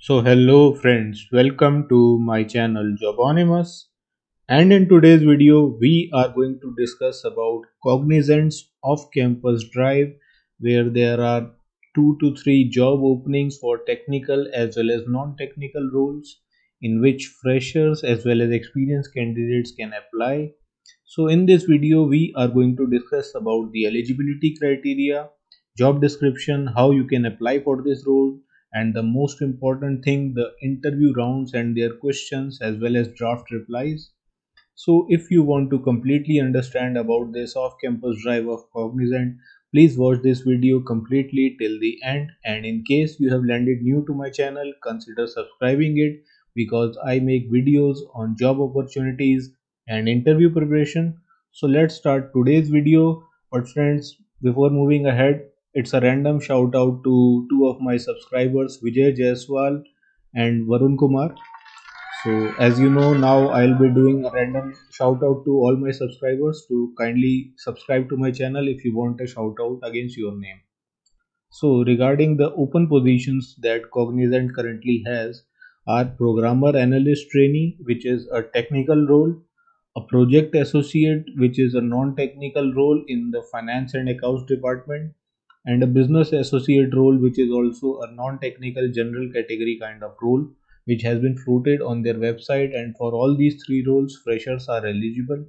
So hello friends, welcome to my channel Jobonimus, and in today's video we are going to discuss about Cognizant's off-campus drive, where there are 2 to 3 job openings for technical as well as non-technical roles in which freshers as well as experienced candidates can apply. So in this video we are going to discuss about the eligibility criteria, job description, how you can apply for this role, and the most important thing, the interview rounds and their questions as well as draft replies. So if you want to completely understand about this off-campus drive of Cognizant, please watch this video completely till the end, and in case you have landed new to my channel, consider subscribing it because I make videos on job opportunities and interview preparation. So let's start today's video. But friends, before moving ahead, it's a random shout out to two of my subscribers, Vijay Jaiswal and Varun Kumar. So as you know, now I'll be doing a random shout out to all my subscribers to kindly subscribe to my channel if you want a shout out against your name. So regarding the open positions that Cognizant currently has are programmer analyst trainee, which is a technical role, a project associate, which is a non-technical role in the finance and accounts department, and a business associate role, which is also a non-technical general category kind of role, which has been floated on their website. And for all these three roles, freshers are eligible.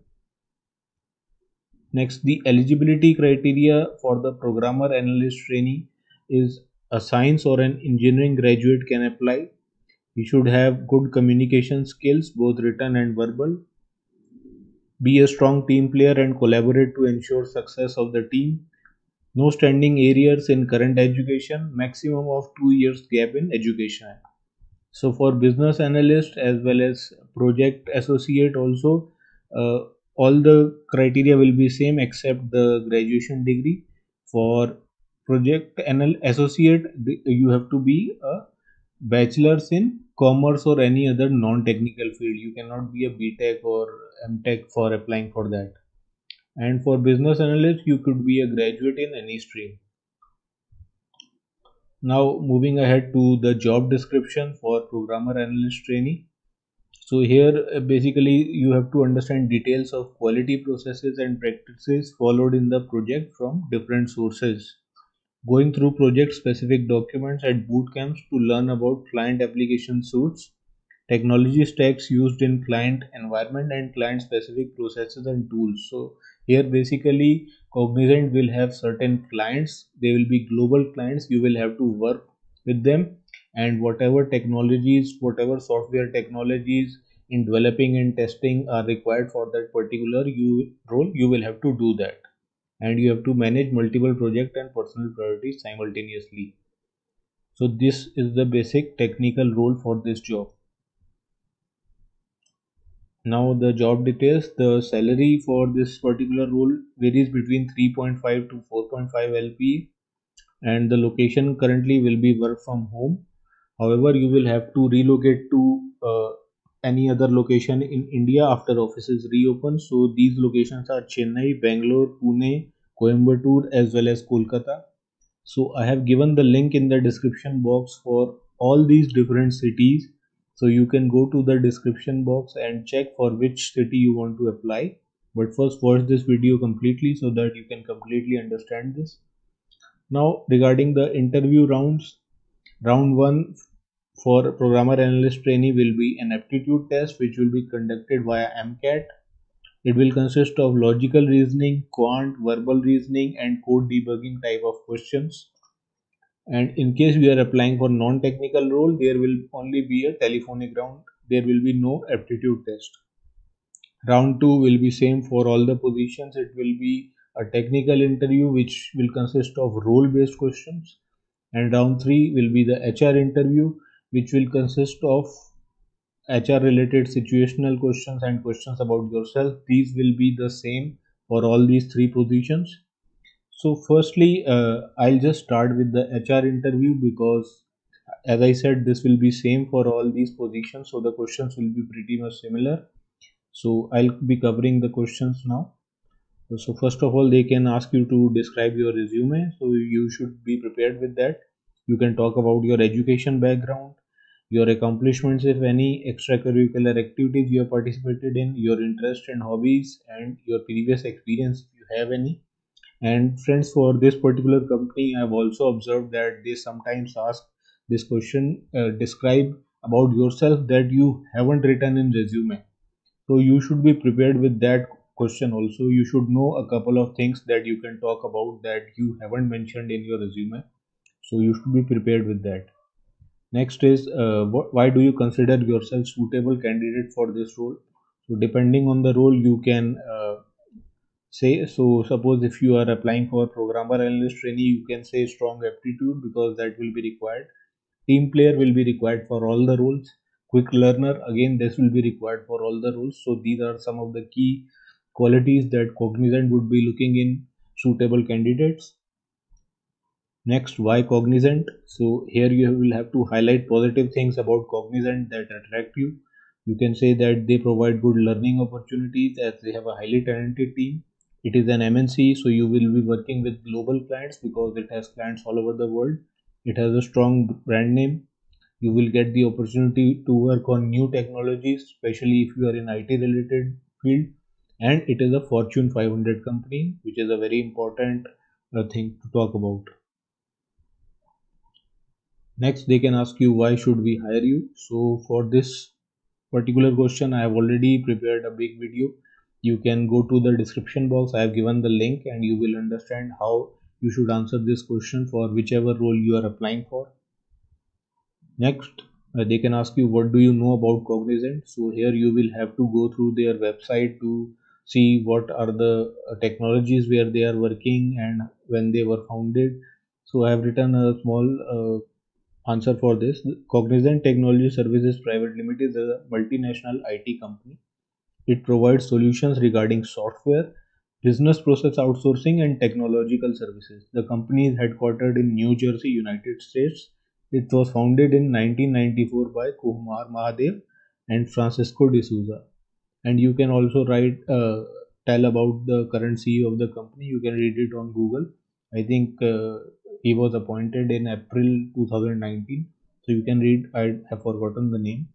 Next, the eligibility criteria for the programmer analyst trainee is a science or an engineering graduate can apply. You should have good communication skills, both written and verbal. Be a strong team player and collaborate to ensure success of the team. No standing arrears in current education, maximum of 2 years gap in education. So for business analyst as well as project associate also, uh, all the criteria will be same except the graduation degree. For project associate, you have to be a bachelor's in commerce or any other non-technical field. You cannot be a BTech or MTech for applying for that. And for business analyst, you could be a graduate in any stream. Now moving ahead to the job description for programmer analyst trainee. So here basically you have to understand details of quality processes and practices followed in the project from different sources. Going through project specific documents at boot camps to learn about client application suites, technology stacks used in client environment, and client specific processes and tools. So here basically Cognizant will have certain clients, they will be global clients, you will have to work with them, and whatever technologies, whatever software technologies in developing and testing are required for that particular role, you will have to do that, and you have to manage multiple project and personal priorities simultaneously. So this is the basic technical role for this job. Now the job details, the salary for this particular role varies between 3.5 to 4.5 LP, and the location currently will be work from home. However, you will have to relocate to any other location in India after offices reopen. So these locations are Chennai, Bangalore, Pune, Coimbatore as well as Kolkata. So I have given the link in the description box for all these different cities. So you can go to the description box and check for which city you want to apply. But first watch this video completely so that you can completely understand this. Now regarding the interview rounds, round 1 for programmer analyst trainee will be an aptitude test which will be conducted via MCAT. It will consist of logical reasoning, quant, verbal reasoning and code debugging type of questions. And in case we are applying for non-technical role, there will only be a telephonic round. There will be no aptitude test. Round 2 will be same for all the positions. It will be a technical interview which will consist of role-based questions. And round 3 will be the HR interview which will consist of HR related situational questions and questions about yourself. These will be the same for all these three positions. So firstly, I'll just start with the HR interview because as I said, this will be same for all these positions. So the questions will be pretty much similar. So I'll be covering the questions now. So first of all, they can ask you to describe your resume. So you should be prepared with that. You can talk about your education background, your accomplishments, if any, extracurricular activities you have participated in, your interests and hobbies, and your previous experience if you have any. And friends, for this particular company, I've also observed that they sometimes ask this question, describe about yourself that you haven't written in resume. So you should be prepared with that question also. You should know a couple of things that you can talk about that you haven't mentioned in your resume. So you should be prepared with that. Next is why do you consider yourself suitable candidate for this role? So depending on the role, you can say, so suppose if you are applying for programmer analyst trainee, you can say strong aptitude because that will be required. Team player will be required for all the roles. Quick learner, again, this will be required for all the roles. So these are some of the key qualities that Cognizant would be looking in suitable candidates. Next, why Cognizant? So here you will have to highlight positive things about Cognizant that attract you. You can say that they provide good learning opportunities as they have a highly talented team. It is an MNC, so you will be working with global clients because it has clients all over the world. It has a strong brand name. You will get the opportunity to work on new technologies, especially if you are in IT related field. And it is a Fortune 500 company, which is a very important thing to talk about. Next, they can ask you why should we hire you. So for this particular question, I have already prepared a big video. You can go to the description box. I have given the link and you will understand how you should answer this question for whichever role you are applying for. Next, they can ask you what do you know about Cognizant. So here you will have to go through their website to see what are the technologies where they are working and when they were founded. So I have written a small answer for this. Cognizant Technology Services Private Limited is a multinational IT company. It provides solutions regarding software, business process outsourcing, and technological services. The company is headquartered in New Jersey, United States. It was founded in 1994 by Kumar Mahadev and Francisco D'Souza. And you can also tell about the current CEO of the company. You can read it on Google. I think he was appointed in April 2019. So you can read. I have forgotten the name.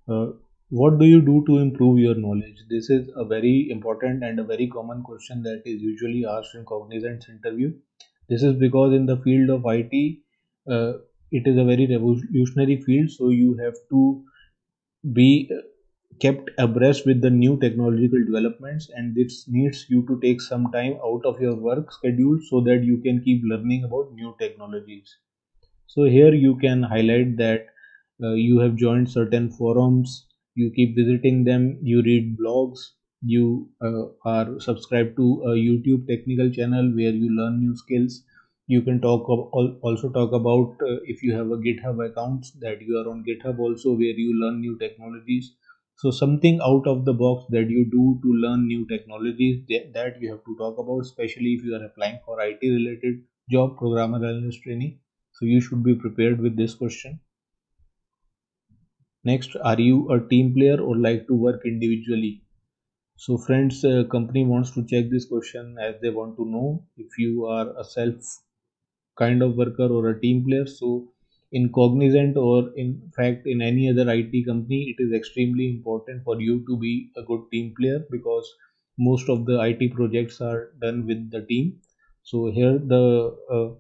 Uh, what do you do to improve your knowledge? This is a very important and a very common question that is usually asked in Cognizant's interview. This is because in the field of IT, it is a very revolutionary field, so you have to be kept abreast with the new technological developments, and this needs you to take some time out of your work schedule so that you can keep learning about new technologies. So here you can highlight that you have joined certain forums, you keep visiting them, you read blogs, you are subscribed to a YouTube technical channel where you learn new skills. You can also talk about if you have a GitHub account that you are on GitHub also where you learn new technologies. So something out of the box that you do to learn new technologies that you have to talk about, especially if you are applying for IT related job, programmer analyst training. So you should be prepared with this question. Next, are you a team player or like to work individually? So friends, company wants to check this question as they want to know if you are a self kind of worker or a team player. So in Cognizant or in fact in any other IT company, it is extremely important for you to be a good team player because most of the IT projects are done with the team. So here the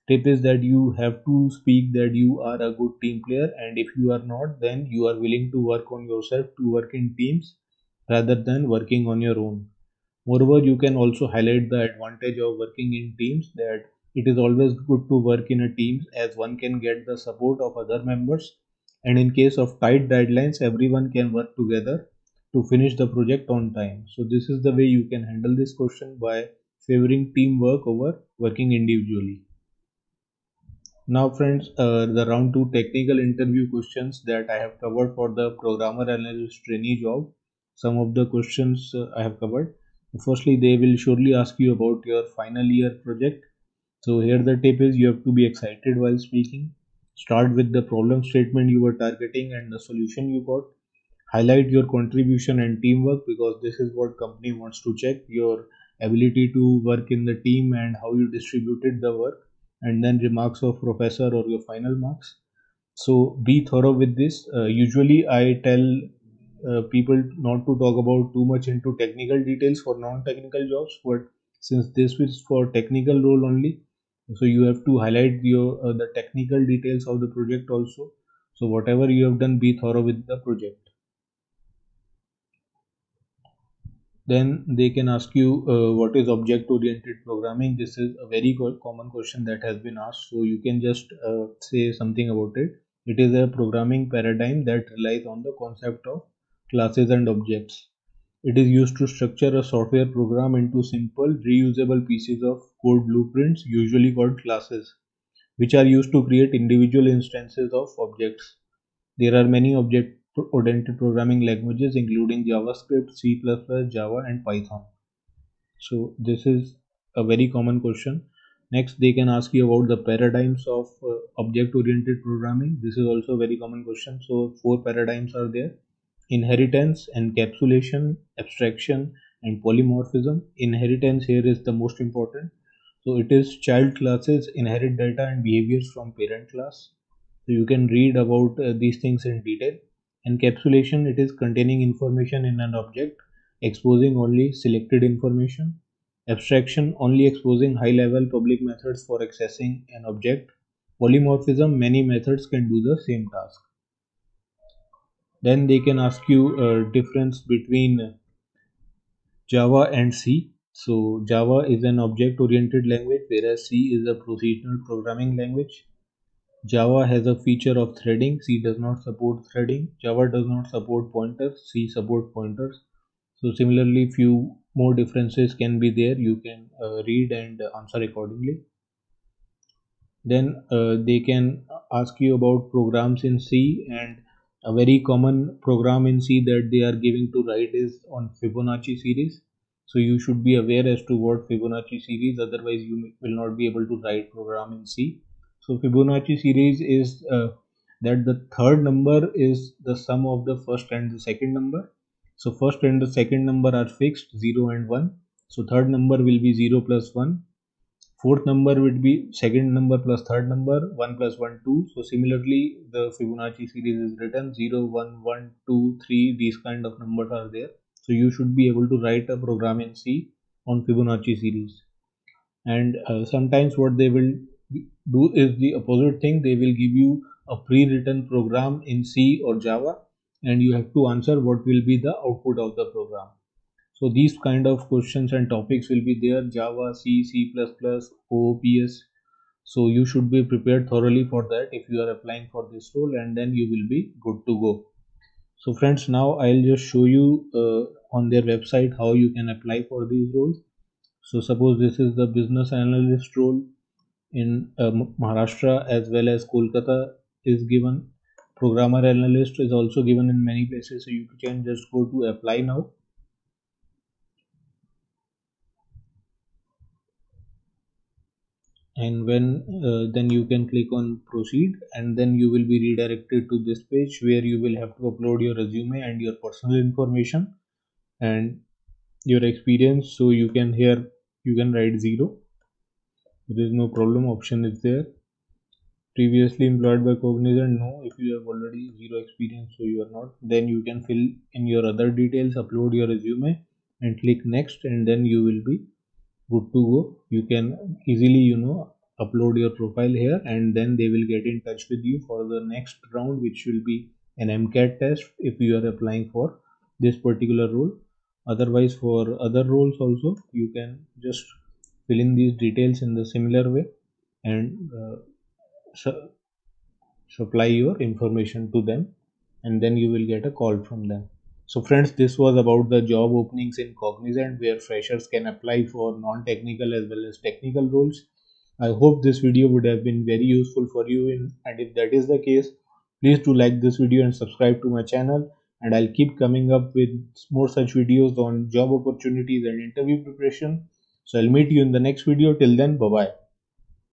tip is that you have to speak that you are a good team player, and if you are not, then you are willing to work on yourself to work in teams rather than working on your own. Moreover, you can also highlight the advantage of working in teams, that it is always good to work in a team as one can get the support of other members, and in case of tight deadlines everyone can work together to finish the project on time. So this is the way you can handle this question by favoring teamwork over working individually. Now friends, the round 2 technical interview questions that I have covered for the programmer analyst trainee job. Some of the questions I have covered. Firstly, they will surely ask you about your final year project. So here the tip is you have to be excited while speaking. Start with the problem statement you were targeting and the solution you got. Highlight your contribution and teamwork because this is what company wants to check, your ability to work in the team and how you distributed the work, and then remarks of professor or your final marks. So be thorough with this. Usually I tell people not to talk about too much into technical details for non-technical jobs, but since this is for technical role only, so you have to highlight your the technical details of the project also. So whatever you have done, be thorough with the project. Then they can ask you what is object oriented programming. This is a very common question that has been asked, so you can just say something about it. It is a programming paradigm that relies on the concept of classes and objects. It is used to structure a software program into simple reusable pieces of code blueprints, usually called classes, which are used to create individual instances of objects. There are many object-oriented programming languages including JavaScript, C++, Java, and Python. So this is a very common question. Next, they can ask you about the paradigms of object-oriented programming. This is also a very common question. So four paradigms are there: inheritance, encapsulation, abstraction, and polymorphism. Inheritance here is the most important. So it is child classes inherit data and behaviors from parent class. So you can read about these things in detail. Encapsulation, it is containing information in an object, exposing only selected information. Abstraction, only exposing high level public methods for accessing an object. Polymorphism, many methods can do the same task. Then they can ask you a difference between Java and C. So Java is an object oriented language, whereas C is a procedural programming language. Java has a feature of threading. C does not support threading. Java does not support pointers. C support pointers. So similarly, few more differences can be there. You can read and answer accordingly. Then they can ask you about programs in C, and a very common program in C that they are giving to write is on Fibonacci series. So you should be aware as to what Fibonacci series, otherwise you will not be able to write program in C. So Fibonacci series is that the third number is the sum of the first and the second number. So first and the second number are fixed, 0 and 1. So third number will be 0 plus 1. Fourth number would be second number plus third number, 1 plus 1, 2. So similarly, the Fibonacci series is written 0, 1, 1, 2, 3. These kind of numbers are there. So you should be able to write a program in C on Fibonacci series. And sometimes what they will do is the opposite thing. They will give you a pre-written program in C or Java, and you have to answer what will be the output of the program. So these kind of questions and topics will be there: Java, C, C++, OOPS. So you should be prepared thoroughly for that if you are applying for this role, and then you will be good to go. So friends, now I'll just show you on their website how you can apply for these roles. So suppose this is the business analyst role in Maharashtra as well as Kolkata is given. Programmer analyst is also given in many places. So you can just go to apply now. And when then you can click on proceed, and then you will be redirected to this page where you will have to upload your resume and your personal information and your experience. So you can here you can write 0. There is no problem, option is there. Previously employed by Cognizant, no. If you have already 0 experience, so you are not. Then you can fill in your other details, upload your resume and click next, and then you will be good to go. You can easily upload your profile here, and then they will get in touch with you for the next round, which will be an MCAT test if you are applying for this particular role. Otherwise, for other roles also, you can just fill in these details in the similar way and supply your information to them, and then you will get a call from them. So friends, this was about the job openings in Cognizant where freshers can apply for non-technical as well as technical roles. I hope this video would have been very useful for you, and if that is the case, please do like this video and subscribe to my channel, and I'll keep coming up with more such videos on job opportunities and interview preparation. So I'll meet you in the next video. Till then, bye bye.